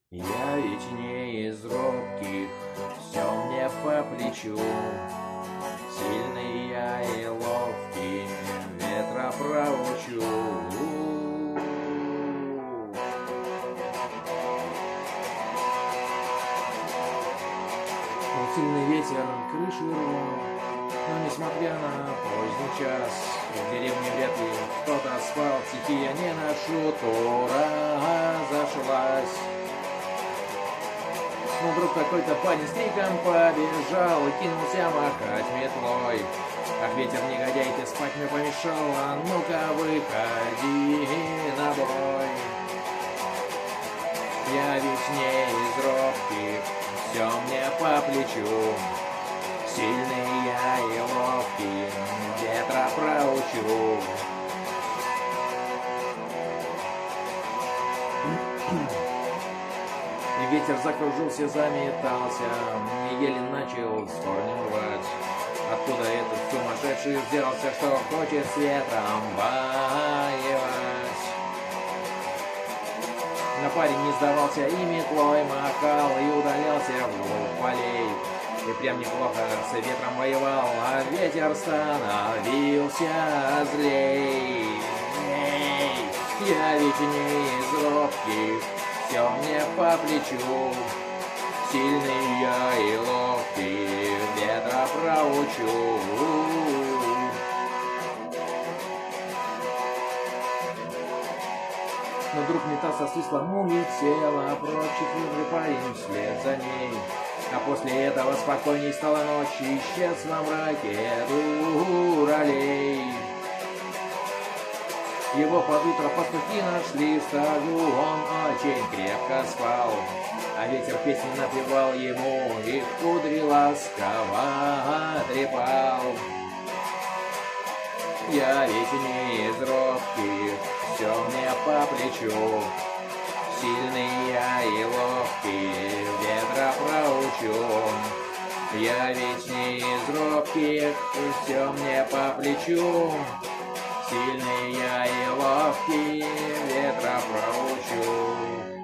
Я ведь не из робких, все мне по плечу. Сильный я и ловкий, ветра проучу. Был сильный ветер, крыши рвал, но несмотря на поздний час, в деревне вряд ли кто-то спал, стихи я не ношу, тура зашлась. Но вдруг какой-то парень с криком побежал и кинулся махать метлой. Ах, ветер, негодяй, ты спать мне помешал, а ну-ка выходи на бой. Я ведь не из робких, все мне по плечу. Сильный я и ловкий, ветра проучу. И ветер закружился, заметался, и еле начал с корнем рвать. Откуда этот сумасшедший взялся, что хочет с ветром воевать? Но парень не сдавался и метлой махал, и удалялся вглубь полей. И прям неплохо с ветром воевал, а ветер становился злей. Эй, я ведь не из робких, все мне по плечу. Сильный я и ловкий, ветра проучу. Но вдруг метался с веслом, улетела прочь, и хмурый парень вслед за ней. А после этого спокойней стала ночь, исчез во мраке дуралей. Его под утро пастухи нашли в саду, он очень крепко спал. А ветер песни напевал ему, и кудри ласково трепал. Я ведь не из робких, все мне по плечу. Сильный я и ловкий, ветра проучу. Я ведь не из робких, все мне по плечу. Сильный я и ловкий, ветра проучу.